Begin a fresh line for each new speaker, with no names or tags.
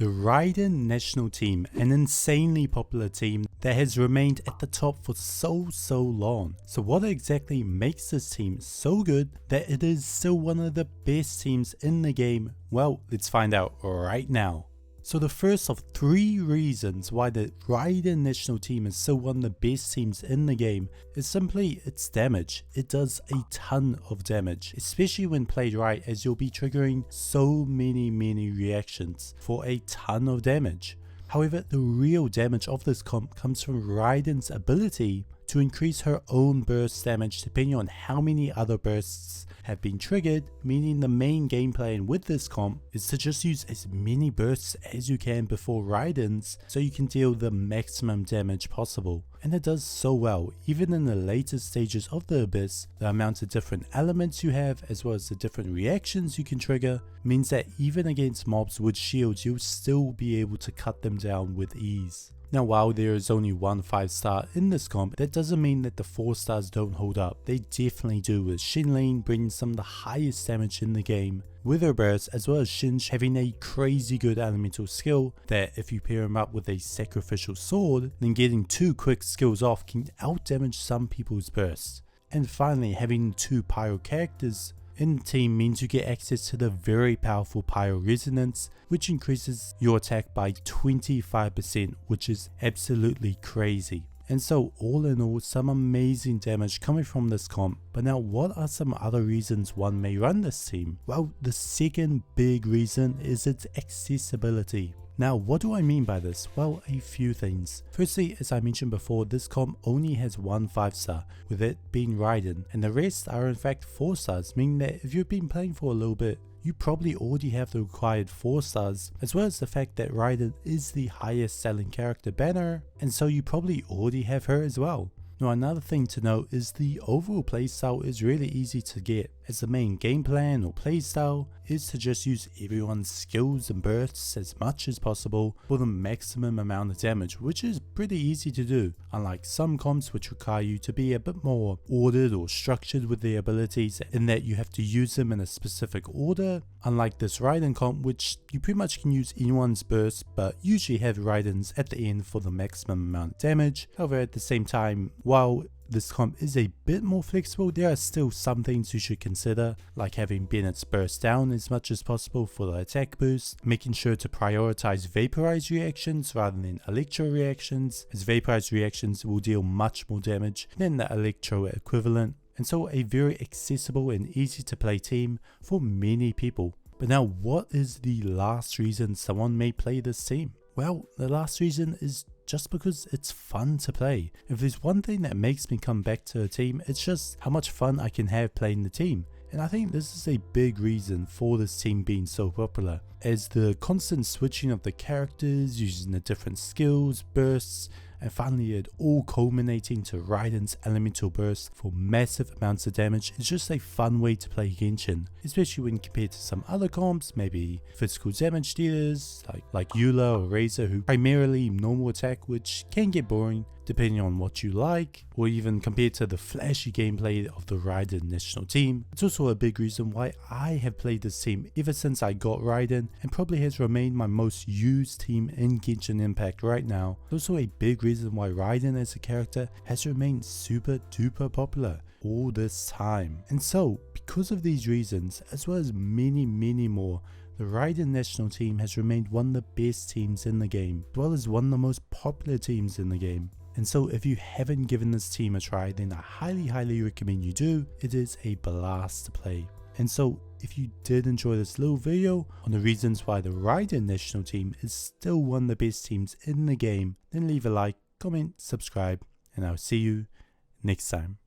The Raiden National Team, an insanely popular team that has remained at the top for so long. So what exactly makes this team so good that it is still one of the best teams in the game? Well, let's find out right now. So the first of 3 reasons why the Raiden National Team is still one of the best teams in the game is simply its damage. It does a ton of damage, especially when played right, as you'll be triggering so many reactions for a ton of damage. However, the real damage of this comp comes from Raiden's ability to increase her own burst damage depending on how many other bursts have been triggered, meaning the main game plan with this comp is to just use as many bursts as you can before Raiden's so you can deal the maximum damage possible. And it does so well. Even in the later stages of the Abyss, the amount of different elements you have as well as the different reactions you can trigger means that even against mobs with shields you'll still be able to cut them down with ease. Now while there is only one 5-star in this comp, that doesn't mean that the 4 stars don't hold up. They definitely do, with Xiangling bringing some of the highest damage in the game, with her burst, as well as Shinj having a crazy good elemental skill that if you pair him up with a sacrificial sword, then getting 2 quick skills off can out damage some people's bursts. And finally, having 2 pyro characters in the team means you get access to the very powerful Pyro Resonance, which increases your attack by 25%, which is absolutely crazy. And so all in all, some amazing damage coming from this comp. But now what are some other reasons one may run this team? Well, the second big reason is its accessibility. Now what do I mean by this? Well, a few things. Firstly, as I mentioned before, this comp only has one 5-star, with it being Raiden, and the rest are in fact 4 stars, meaning that if you've been playing for a little bit, you probably already have the required 4 stars, as well as the fact that Raiden is the highest selling character banner, and so you probably already have her as well. Now another thing to note is the overall playstyle is really easy to get, as the main game plan or playstyle is to just use everyone's skills and bursts as much as possible for the maximum amount of damage, which is pretty easy to do, unlike some comps which require you to be a bit more ordered or structured with their abilities in that you have to use them in a specific order, unlike this Raiden comp which you pretty much can use anyone's burst but usually have Raiden's at the end for the maximum amount of damage. However, at the same time, while this comp is a bit more flexible, there are still some things you should consider, like having Bennet's burst down as much as possible for the attack boost, making sure to prioritize vaporize reactions rather than electro reactions, as vaporize reactions will deal much more damage than the electro equivalent, and so a very accessible and easy to play team for many people. But now what is the last reason someone may play this team? Well, the last reason is just because it's fun to play. If there's one thing that makes me come back to a team, it's just how much fun I can have playing the team. And I think this is a big reason for this team being so popular, as the constant switching of the characters, using the different skills, bursts, and finally it all culminating to Raiden's elemental burst for massive amounts of damage is just a fun way to play Genshin, especially when compared to some other comps, maybe physical damage dealers like Yelan or Razor, who primarily normal attack, which can get boring depending on what you like, or even compared to the flashy gameplay of the Raiden National Team. It's also a big reason why I have played this team ever since I got Raiden, and probably has remained my most used team in Genshin Impact right now. It's also a big reason why Raiden as a character has remained super duper popular all this time. And so, because of these reasons, as well as many more, the Raiden National Team has remained one of the best teams in the game, as well as one of the most popular teams in the game. And so if you haven't given this team a try, then I highly recommend you do. It is a blast to play. And so if you did enjoy this little video on the reasons why the Raiden National Team is still one of the best teams in the game, then leave a like, comment, subscribe, and I'll see you next time.